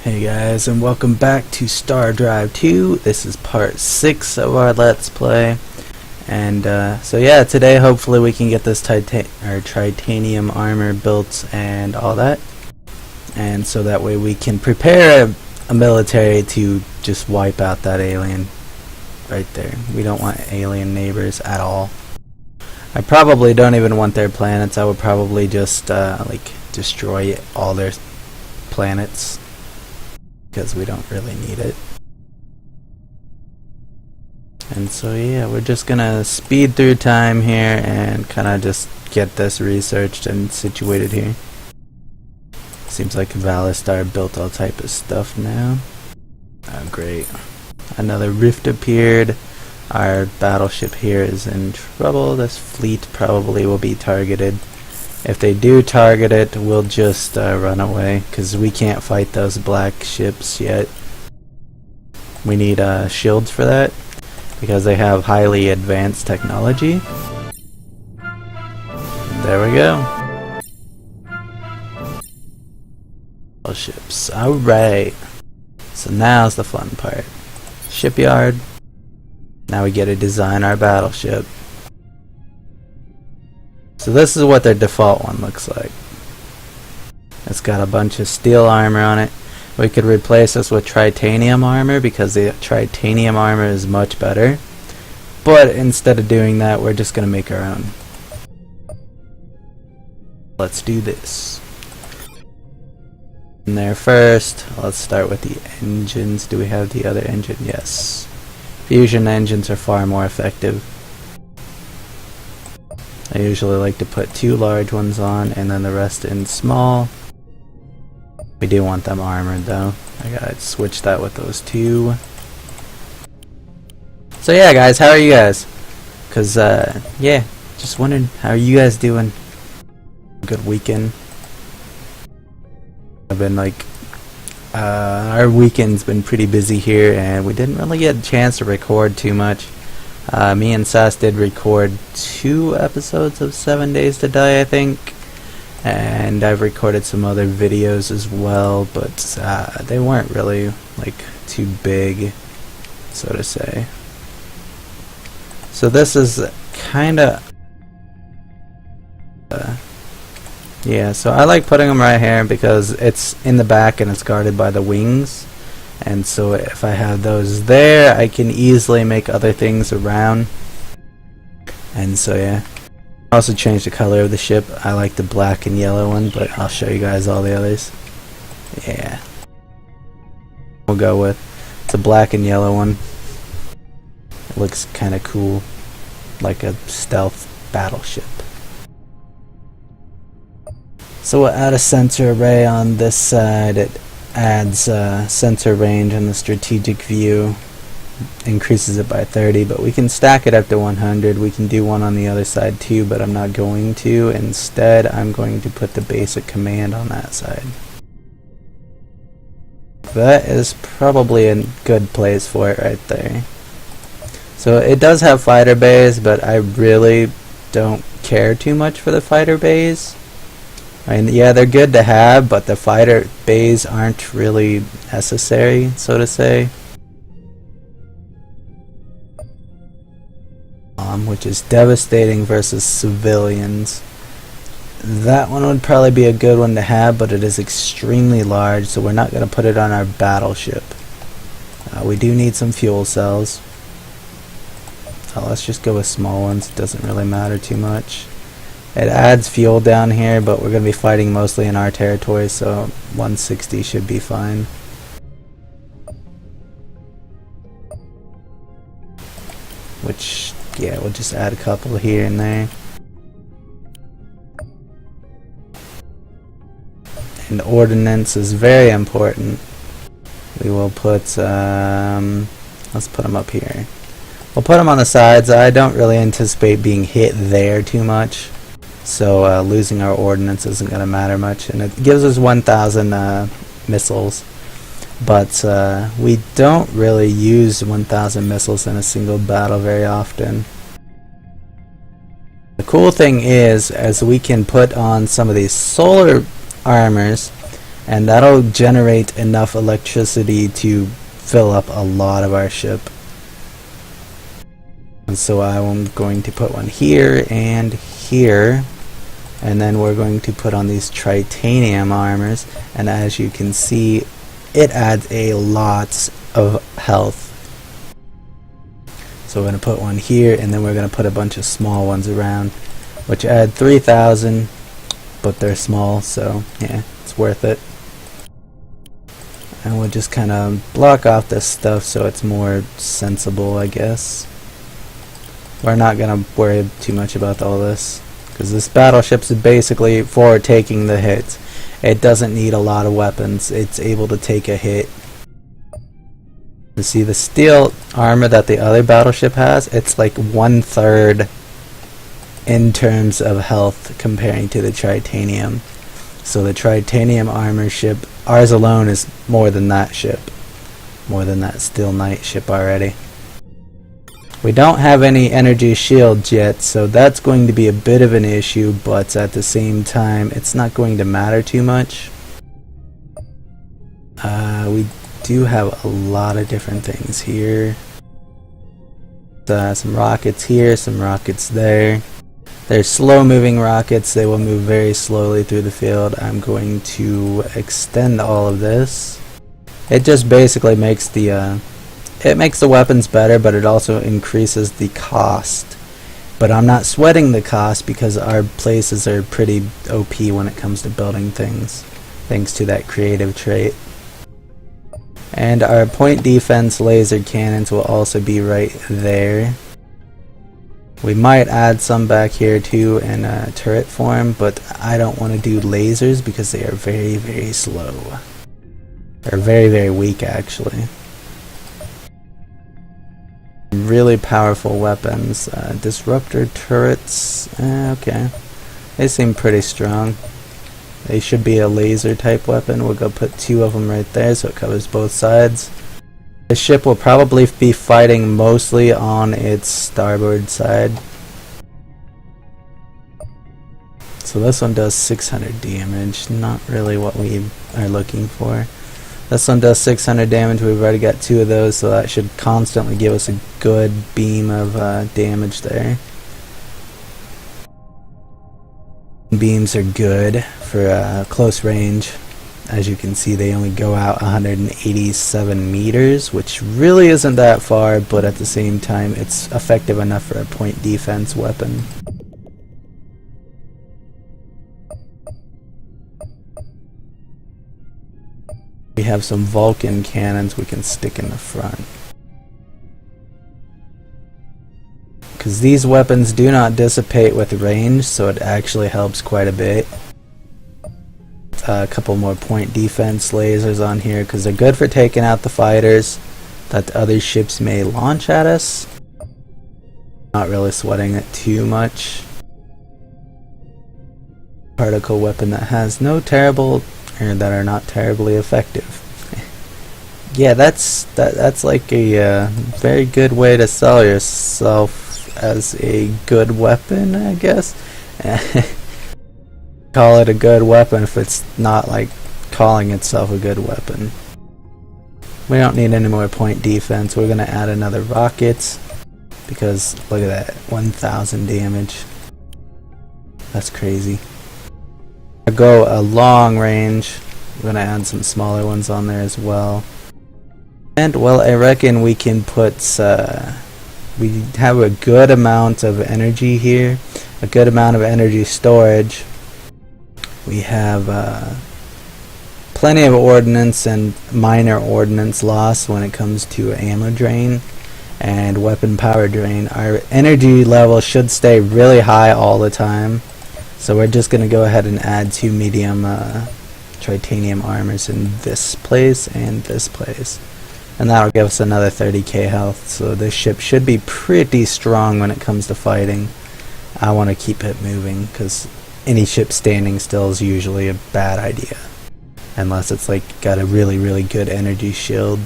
Hey guys, and welcome back to Star Drive 2. This is part 6 of our Let's Play. And so yeah, today hopefully we can get this titanium armor built and all that. And so that way we can prepare a military to just wipe out that alien right there. We don't want alien neighbors at all. I probably don't even want their planets. I would probably just like destroy all their planets, because we don't really need it. And so yeah, we're just gonna speed through time here and kinda just get this researched and situated here. Seems like Valistar built all type of stuff now. Oh great. Another rift appeared. Our battleship here is in trouble. This fleet probably will be targeted. If they do target it, we'll just run away, because we can't fight those black ships yet. We need shields for that, because they have highly advanced technology. There we go. Battleships. Alright. So now's the fun part. Shipyard. Now we get to design our battleship. So this is what their default one looks like. It's got a bunch of steel armor on it. We could replace this with titanium armor, because the titanium armor is much better. But instead of doing that, we're just going to make our own. Let's do this. In there first, let's start with the engines. Do we have the other engine? Yes. Fusion engines are far more effective. I usually like to put 2 large ones on and then the rest in small. We do want them armored though. I gotta switch that with those 2. So yeah guys, how are you guys? Cause yeah, just wondering, how are you guys doing? Good weekend. I've been like, our weekend's been pretty busy here and we didn't really get a chance to record too much. Me and Sass did record 2 episodes of 7 Days to Die, I think, and I've recorded some other videos as well, but they weren't really like too big, so to say. So this is kinda yeah, so I like putting them right here because it's in the back and it's guarded by the wings. And so if I have those there, I can easily make other things around. And so yeah. I also changed the color of the ship. I like the black and yellow one, but I'll show you guys all the others. Yeah. We'll go with the black and yellow one. It looks kind of cool. Like a stealth battleship. So we'll add a sensor array on this side. It adds sensor range in the strategic view, increases it by 30, but we can stack it up to 100. We can do one on the other side too, but I'm not going to. Instead, I'm going to put the basic command on that side. That is probably a good place for it right there. So it does have fighter bays, but I really don't care too much for the fighter bays. I mean, yeah, they're good to have, but the fighter bays aren't really necessary, so to say. Which is devastating versus civilians. That one would probably be a good one to have, but it is extremely large, so we're not going to put it on our battleship. We do need some fuel cells. So let's just go with small ones. It doesn't really matter too much. It adds fuel down here, but we're going to be fighting mostly in our territory, so 160 should be fine. Which, yeah, we'll just add a couple here and there. And ordnance is very important. We will put, let's put them up here. We'll put them on the sides. I don't really anticipate being hit there too much. So losing our ordnance isn't going to matter much, and it gives us 1,000 missiles, but we don't really use 1,000 missiles in a single battle very often. The cool thing is we can put on some of these solar armors and that'll generate enough electricity to fill up a lot of our ship. And so I'm going to put one here and here, and then we're going to put on these titanium armors, and as you can see, it adds a lot of health. So we're going to put one here, and then we're going to put a bunch of small ones around, which add 3,000, but they're small, so yeah, it's worth it. And we'll just kind of block off this stuff so it's more sensible, I guess. We're not going to worry too much about all this, because this battleship is basically for taking the hits. It doesn't need a lot of weapons. It's able to take a hit. You see the steel armor that the other battleship has? It's like 1/3 in terms of health comparing to the titanium. So the titanium armor ship, ours alone is more than that ship. More than that steel knight ship already. We don't have any energy shields yet, so that's going to be a bit of an issue, but at the same time, it's not going to matter too much. We do have a lot of different things here. Some rockets here, some rockets there. They're slow moving rockets, they will move very slowly through the field. I'm going to extend all of this. It just basically makes the weapons better, but it also increases the cost. But I'm not sweating the cost because our places are pretty OP when it comes to building things, thanks to that creative trait. And our point defense laser cannons will also be right there. We might add some back here too in turret form, but I don't want to do lasers because they are very, very slow. They're very, very weak actually. Really powerful weapons. Disruptor turrets, okay. They seem pretty strong. They should be a laser type weapon. We'll go put 2 of them right there so it covers both sides. The ship will probably be fighting mostly on its starboard side. So this one does 600 damage, not really what we are looking for. This one does 600 damage, we've already got 2 of those, so that should constantly give us a good beam of damage there. Beams are good for close range. As you can see, they only go out 187 meters, which really isn't that far, but at the same time it's effective enough for a point defense weapon. We have some Vulcan cannons we can stick in the front. Because these weapons do not dissipate with range, so it actually helps quite a bit. A couple more point defense lasers on here because they're good for taking out the fighters that the other ships may launch at us. Not really sweating it too much. Particle weapon that has no terrible, or that are not terribly effective. Yeah, that's like a very good way to sell yourself as a good weapon, I guess. Call it a good weapon if it's not like calling itself a good weapon. We don't need any more point defense. We're gonna add another rocket because look at that, 1,000 damage. That's crazy. I go a long range. We're gonna add some smaller ones on there as well. And well, I reckon we can put we have a good amount of energy here, a good amount of energy storage. We have plenty of ordnance and minor ordnance loss when it comes to ammo drain and weapon power drain. Our energy level should stay really high all the time, so we're just going to go ahead and add 2 medium titanium armors in this place and this place, and that'll give us another 30k health. So this ship should be pretty strong when it comes to fighting. I want to keep it moving because any ship standing still is usually a bad idea, unless it's like got a really, really good energy shield.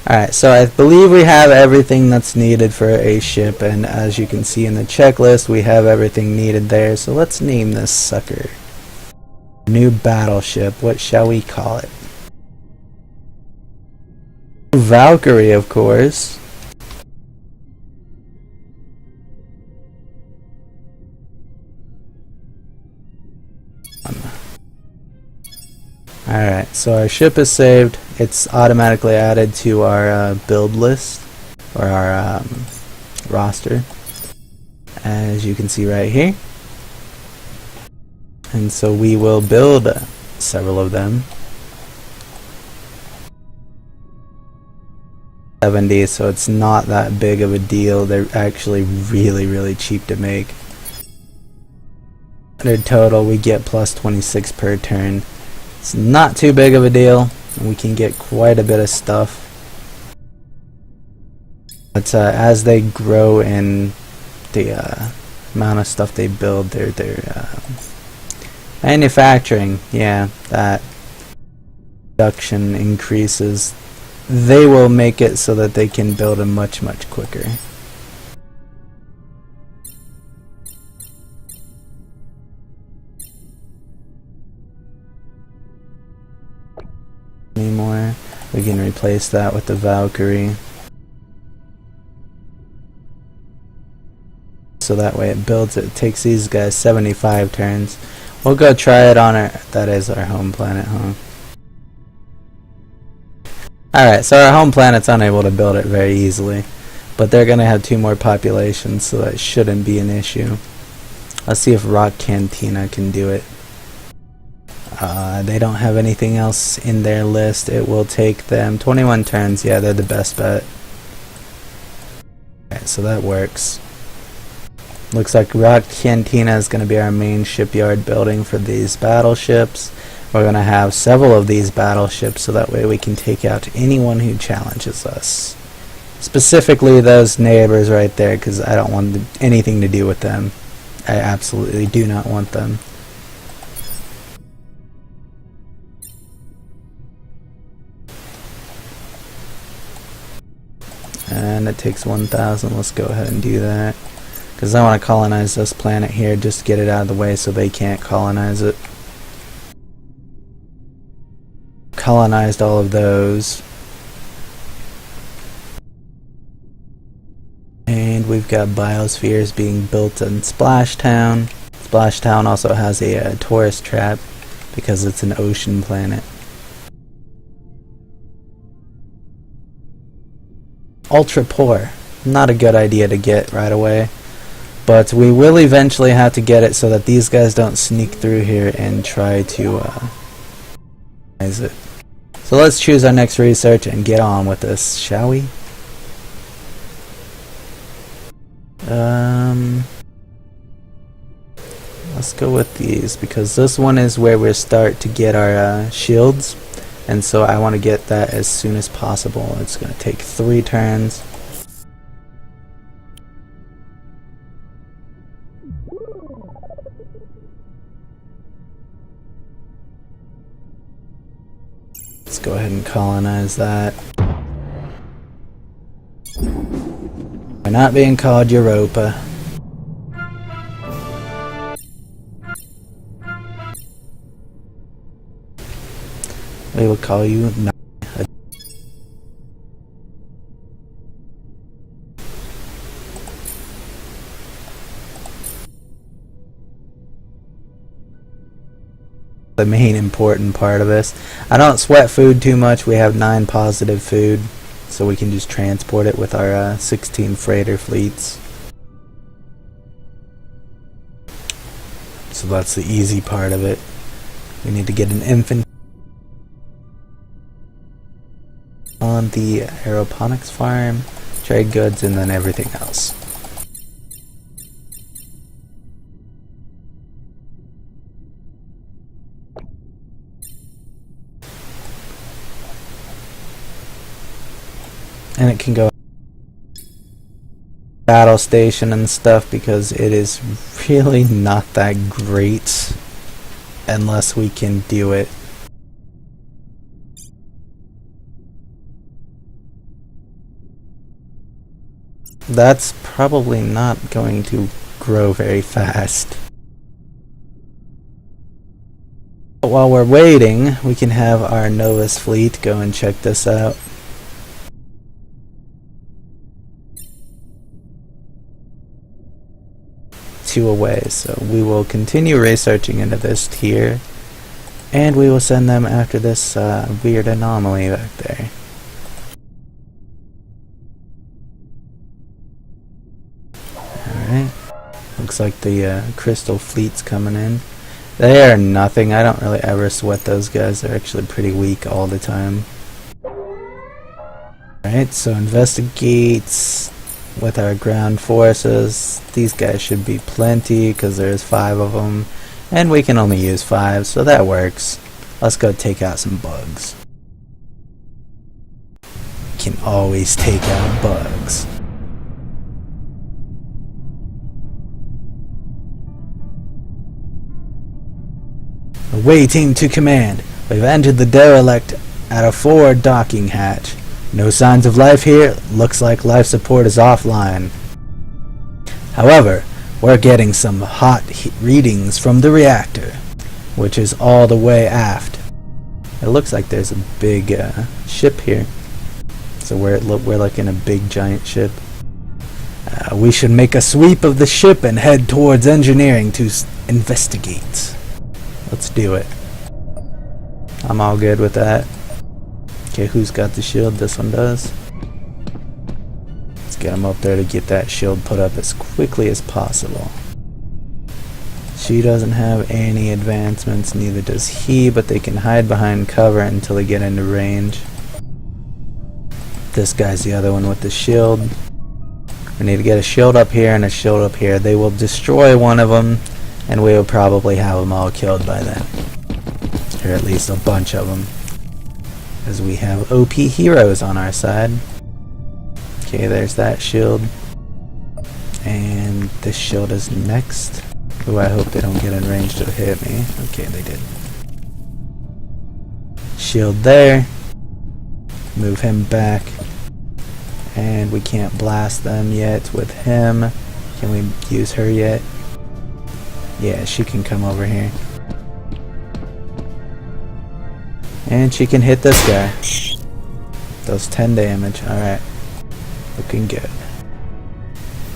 Alright, so I believe we have everything that's needed for a ship, and as you can see in the checklist, we have everything needed there, so let's name this sucker. New battleship. What shall we call it? Valkyrie, of course. Alright, so our ship is saved. It's automatically added to our build list, or our roster, as you can see right here. And so we will build several of them. 70, so it's not that big of a deal. They're actually really cheap to make. 100 total, we get plus 26 per turn. It's not too big of a deal, and we can get quite a bit of stuff. But as they grow in the amount of stuff they build, their manufacturing, yeah, that production increases. They will make it so that they can build them much quicker. Anymore, we can replace that with the Valkyrie, so that way it builds it. It takes these guys 75 turns. We'll go try it on our, that is our home planet, huh? Alright, so our home planet's unable to build it very easily, but they're gonna have 2 more populations, so that shouldn't be an issue. Let's see if Rock Cantina can do it. They don't have anything else in their list. It will take them 21 turns. Yeah, they're the best bet. Alright, so that works. Looks like Rock Cantina is going to be our main shipyard building for these battleships. We're going to have several of these battleships, so that way we can take out anyone who challenges us. Specifically those neighbors right there, because I don't want anything to do with them. I absolutely do not want them. And it takes 1,000. Let's go ahead and do that, because I want to colonize this planet here, just to get it out of the way so they can't colonize it. Colonized all of those. And we've got biospheres being built in Splashtown. Splashtown also has a tourist trap because it's an ocean planet. Ultra poor. Not a good idea to get right away. But we will eventually have to get it so that these guys don't sneak through here and try to colonize it. So let's choose our next research and get on with this, shall we? Let's go with these, because this one is where we start to get our shields, and so I want to get that as soon as possible. It's going to take 3 turns. Let's go ahead and colonize that. We're not being called Europa. We will call you the main important part of this. I don't sweat food too much. We have 9 positive food, so we can just transport it with our 16 freighter fleets. So that's the easy part of it. We need to get an infantry on the aeroponics farm, trade goods, and then everything else. And it can go battle station and stuff, because it is really not that great unless we can do it. That's probably not going to grow very fast. While we're waiting, we can have our Novus fleet go and check this out. Two away, so we will continue researching into this here, and we will send them after this weird anomaly back there. Alright, looks like the crystal fleet's coming in. They are nothing. I don't really ever sweat those guys. They're actually pretty weak all the time. Alright, so investigates with our ground forces. These guys should be plenty because there's 5 of them. And we can only use 5, so that works. Let's go take out some bugs. Can always take out bugs. Awaiting to command. We've entered the derelict at a forward docking hatch. No signs of life here. Looks like life support is offline. However, we're getting some hot readings from the reactor, which is all the way aft. It looks like there's a big ship here. So we're looking at a big giant ship. We should make a sweep of the ship and head towards engineering to investigate. Let's do it. I'm all good with that. Okay, who's got the shield? This one does. Let's get him up there to get that shield put up as quickly as possible. She doesn't have any advancements, neither does he, but they can hide behind cover until they get into range. This guy's the other one with the shield. We need to get a shield up here and a shield up here. They will destroy one of them, and we will probably have them all killed by then. Or at least a bunch of them. As we have OP heroes on our side. Okay, there's that shield. And this shield is next. Ooh, I hope they don't get in range to hit me. Okay, they did. Shield there. Move him back. And we can't blast them yet with him. Can we use her yet? Yeah, she can come over here. And she can hit this guy. Does 10 damage. Alright. Looking good.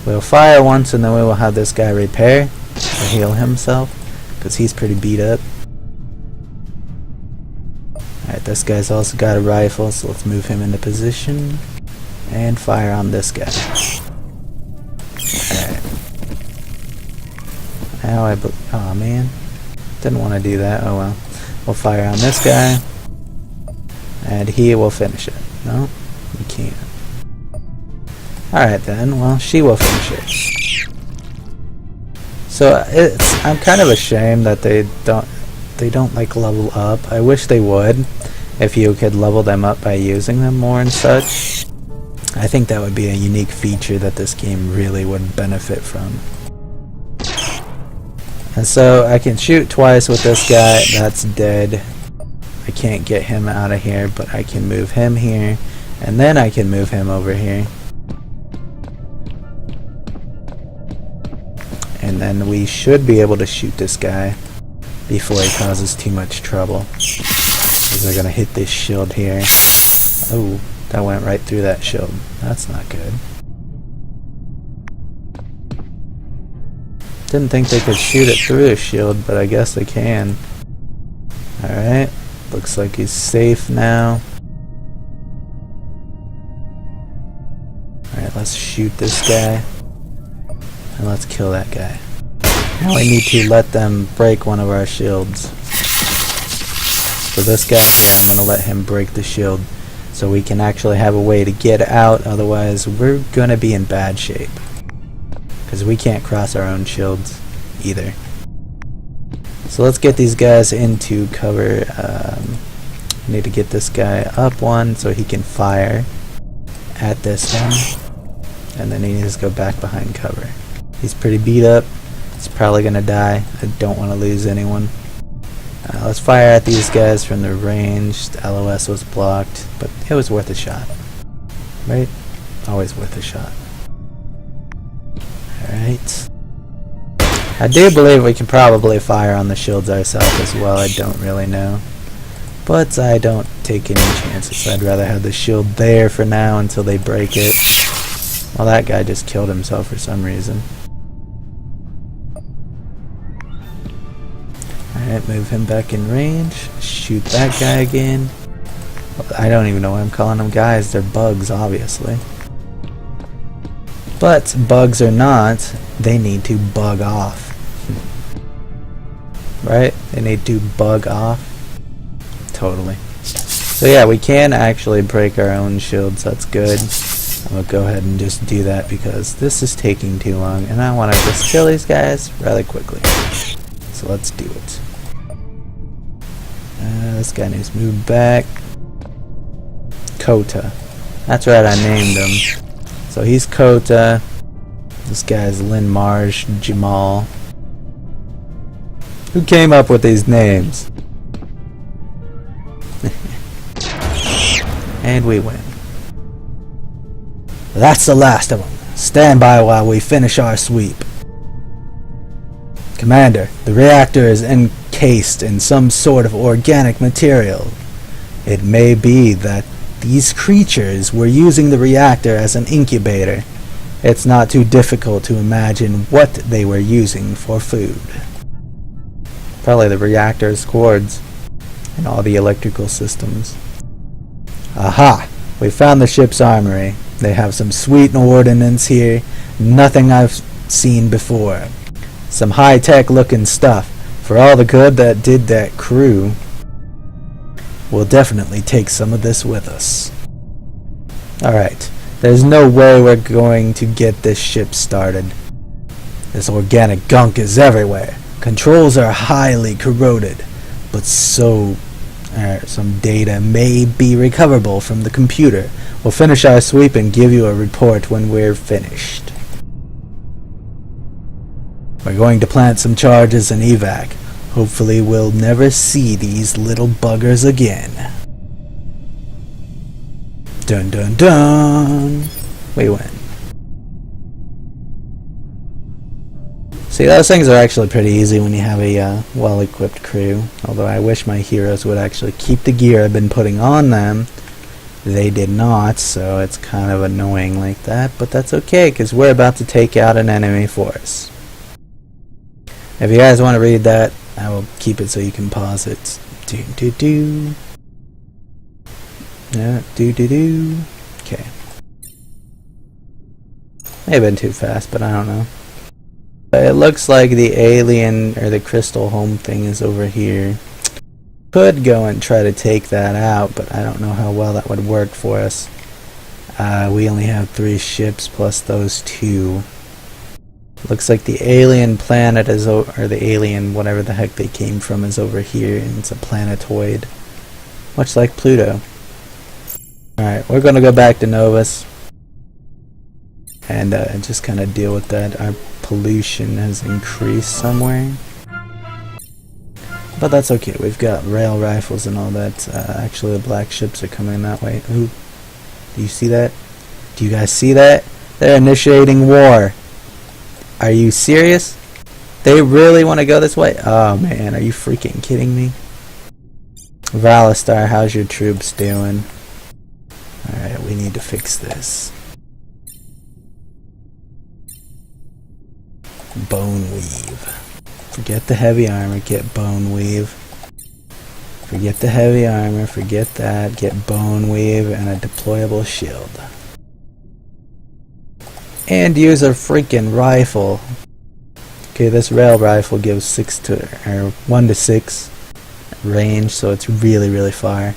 We'll fire once and then we will have this guy repair or heal himself, because he's pretty beat up. Alright, this guy's also got a rifle, so let's move him into position and fire on this guy. Alright. Now oh man, didn't want to do that. Oh well. We'll fire on this guy, and he will finish it. No, we can't. All right then. Well, she will finish it. So I'm kind of ashamed that they don't like level up. I wish they would. If you could level them up by using them more and such, I think that would be a unique feature that this game really would benefit from. And so I can shoot twice with this guy. That's dead. I can't get him out of here, but I can move him here, and then I can move him over here. And then we should be able to shoot this guy before he causes too much trouble. Because they're going to hit this shield here. Oh, that went right through that shield. That's not good. Didn't think they could shoot it through a shield, but I guess they can. Alright, looks like he's safe now. Alright, let's shoot this guy. And let's kill that guy. Now we need to let them break one of our shields. So this guy here, I'm going to let him break the shield so we can actually have a way to get out, otherwise we're going to be in bad shape. Because we can't cross our own shields either. So let's get these guys into cover. I need to get this guy up one so he can fire at this one. And then he needs to go back behind cover. He's pretty beat up. He's probably going to die. I don't want to lose anyone. Let's fire at these guys from the range. The LOS was blocked, but it was worth a shot. Right? Always worth a shot. Alright. I do believe we can probably fire on the shields ourselves as well. I don't really know. But I don't take any chances. I'd rather have the shield there for now until they break it. Well, that guy just killed himself for some reason. Alright, move him back in range. Shoot that guy again. I don't even know why I'm calling them guys. They're bugs, obviously. But bugs or not, they need to bug off. Right? They need to bug off. Totally. So yeah, we can actually break our own shields. That's good. I'm gonna go ahead and just do that because this is taking too long and I want to just kill these guys rather quickly. So let's do it. This guy needs to move back. Kota. That's right, I named him. So he's Kota. This guy's Lin Marj Jamal. Who came up with these names? And we win. That's the last of them. Stand by while we finish our sweep. Commander, the reactor is encased in some sort of organic material. It may be that these creatures were using the reactor as an incubator. It's not too difficult to imagine what they were using for food. Probably the reactor's cords and all the electrical systems. Aha! We found the ship's armory. They have some sweet ordnance here, nothing I've seen before. Some high-tech looking stuff. For all the good that did that crew, we'll definitely take some of this with us. Alright, there's no way we're going to get this ship started. This organic gunk is everywhere. Controls are highly corroded, but some data may be recoverable from the computer. We'll finish our sweep and give you a report when we're finished. We're going to plant some charges and evac. Hopefully we'll never see these little buggers again. Dun dun dun! We win. See, those things are actually pretty easy when you have a well-equipped crew. Although I wish my heroes would actually keep the gear I've been putting on them. They did not, so it's kind of annoying like that. But that's okay, because we're about to take out an enemy force. If you guys want to read that, I will keep it so you can pause it. Do-do-do. Yeah, do-do-do. Okay. May have been too fast, but I don't know. It looks like the alien or the crystal home thing is over here. Could go and try to take that out, but I don't know how well that would work for us. We only have 3 ships plus those 2. Looks like the alien planet is or the alien whatever the heck they came from is over here, and it's a planetoid. Much like Pluto. Alright, we're gonna go back to Novus and just kind of deal with that. Our pollution has increased somewhere, but that's okay. We've got rail rifles and all that. Actually, the black ships are coming that way. Ooh, do you see that? Do you guys see that? They're initiating war. Are you serious? They really want to go this way? Oh man, are you freaking kidding me? Valistar, how's your troops doing? Alright, we need to fix this. Bone weave. Forget the heavy armor, get bone weave. Forget the heavy armor, forget that, get bone weave and a deployable shield. And use a freaking rifle. Okay, this rail rifle gives 1 to 6 range, so it's really far.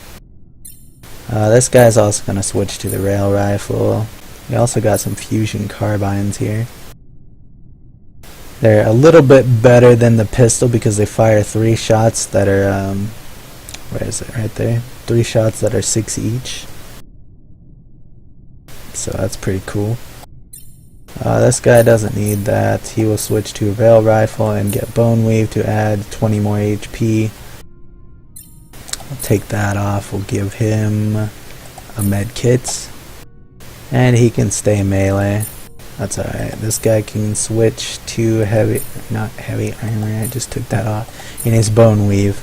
This guy's also gonna switch to the rail rifle. We also got some fusion carbines here. They're a little bit better than the pistol because they fire 3 shots that are, where is it? Right there. 3 shots that are 6 each. So that's pretty cool. This guy doesn't need that. He will switch to a rail rifle and get bone weave to add 20 more HP. I'll take that off. We'll give him a med kit. And he can stay melee. That's alright. This guy can switch to heavy, not heavy armor, I just took that off. He needs bone weave.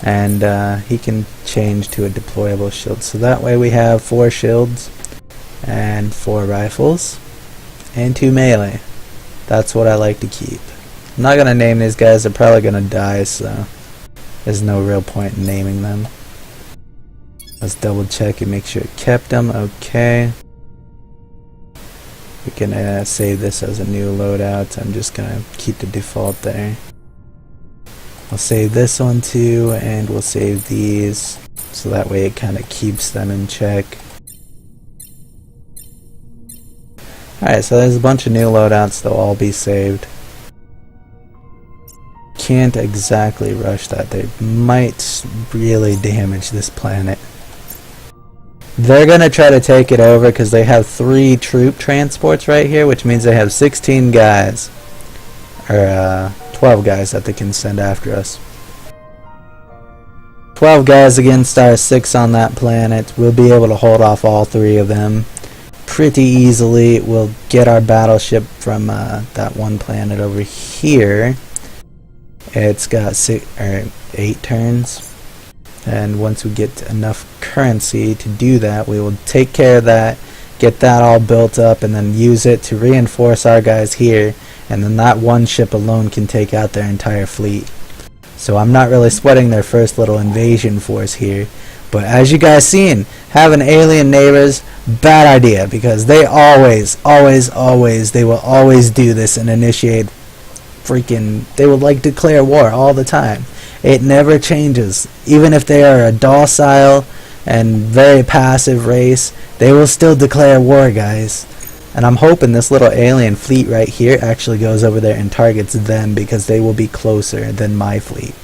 And he can change to a deployable shield. So that way we have 4 shields and 4 rifles and 2 melee. That's what I like to keep. I'm not going to name these guys, they're probably going to die, so there's no real point in naming them. Let's double check and make sure it kept them. Okay. We can save this as a new loadout. I'm just going to keep the default there. I'll save this one too, and we'll save these, so that way it kind of keeps them in check. Alright, so there's a bunch of new loadouts, they'll all be saved. Can't exactly rush that, they might really damage this planet. They're gonna try to take it over because they have 3 troop transports right here, which means they have 16 guys. Or 12 guys that they can send after us. 12 guys against our 6 on that planet. We'll be able to hold off all 3 of them pretty easily. We'll get our battleship from that one planet over here. It's got 8 turns. And once we get enough currency to do that, we will take care of that, get that all built up, and then use it to reinforce our guys here. And then that one ship alone can take out their entire fleet. So I'm not really sweating their first little invasion force here. But as you guys seen, having alien neighbors, bad idea. Because they always will always do this and initiate they will like declare war all the time. It never changes. Even if they are a docile and very passive race, they will still declare war, guys. And I'm hoping this little alien fleet right here actually goes over there and targets them, because they will be closer than my fleet.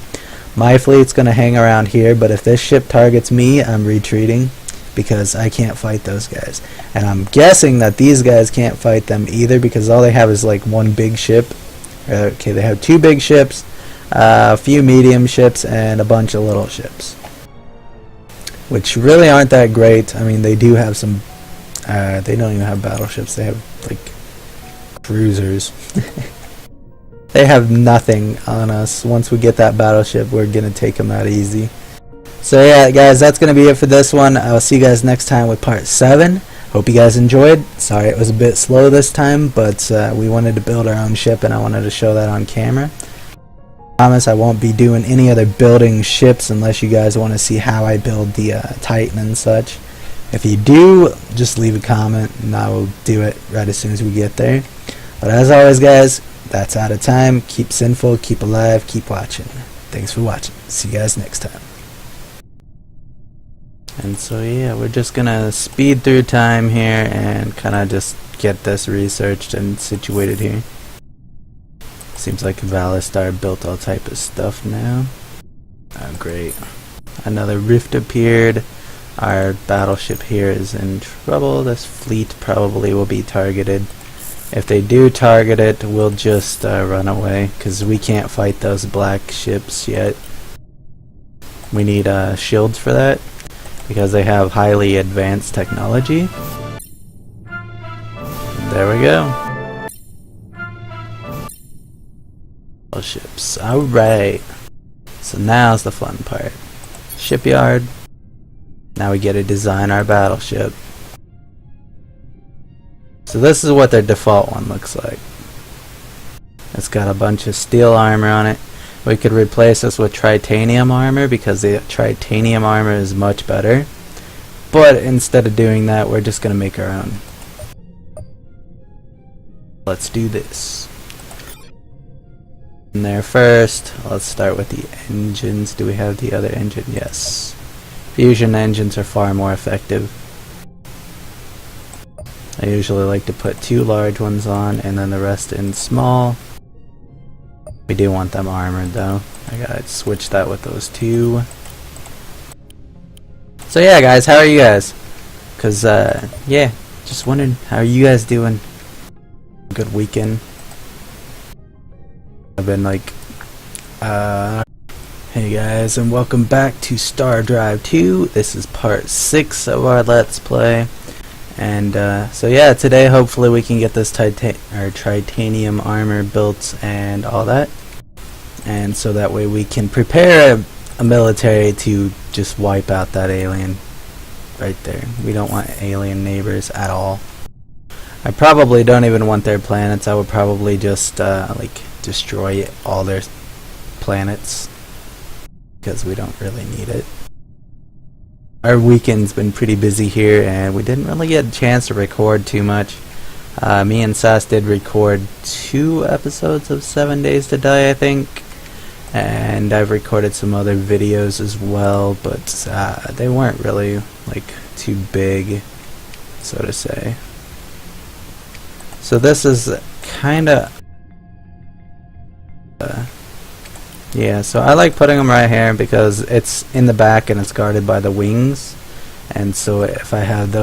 My fleet's going to hang around here, but if this ship targets me, I'm retreating, because I can't fight those guys. And I'm guessing that these guys can't fight them either, because all they have is like 1 big ship. Okay, they have 2 big ships, a few medium ships, and a bunch of little ships, which really aren't that great. I mean, they do have some they don't even have battleships, they have like cruisers. They have nothing on us. Once we get that battleship, we're gonna take them out easy. So yeah guys, that's gonna be it for this one. I'll see you guys next time with part 7. Hope you guys enjoyed. Sorry it was a bit slow this time, but we wanted to build our own ship and I wanted to show that on camera. I promise I won't be doing any other building ships unless you guys want to see how I build the Titan and such. If you do, just leave a comment and I will do it right as soon as we get there. But as always guys, that's out of time. Keep sinful, keep alive, keep watching. Thanks for watching. See you guys next time. And so yeah, we're just gonna speed through time here and kinda just get this researched and situated here. Seems like Battlestar built all type of stuff now. Oh great. Another rift appeared. Our battleship here is in trouble. This fleet probably will be targeted. If they do target it, we'll just run away, because we can't fight those black ships yet. We need shields for that, because they have highly advanced technology. There we go. Battleships. Alright. So now's the fun part. Shipyard. Now we get to design our battleship. So this is what their default one looks like. It's got a bunch of steel armor on it. We could replace this with titanium armor, because the titanium armor is much better. But instead of doing that, we're just going to make our own. Let's do this. In there first, let's start with the engines. Do we have the other engine? Yes. Fusion engines are far more effective. I usually like to put 2 large ones on and then the rest in small. We do want them armored though. I gotta switch that with those 2. So yeah guys, how are you guys? Cause yeah, just wondering, how are you guys doing? Good weekend. I've been like hey guys, and welcome back to Star Drive 2. This is part 6 of our Let's Play. And so yeah, today hopefully we can get this titanium armor built and all that, and so that way we can prepare a military to just wipe out that alien right there. We don't want alien neighbors at all. I probably don't even want their planets. I would probably just like destroy all their planets because we don't really need it. Our weekend's been pretty busy here, and we didn't really get a chance to record too much. Me and Sass did record 2 episodes of 7 Days to Die, I think, and I've recorded some other videos as well, but they weren't really like too big, so to say. So this is kinda yeah, so I like putting them right here because it's in the back and it's guarded by the wings, and so if I have those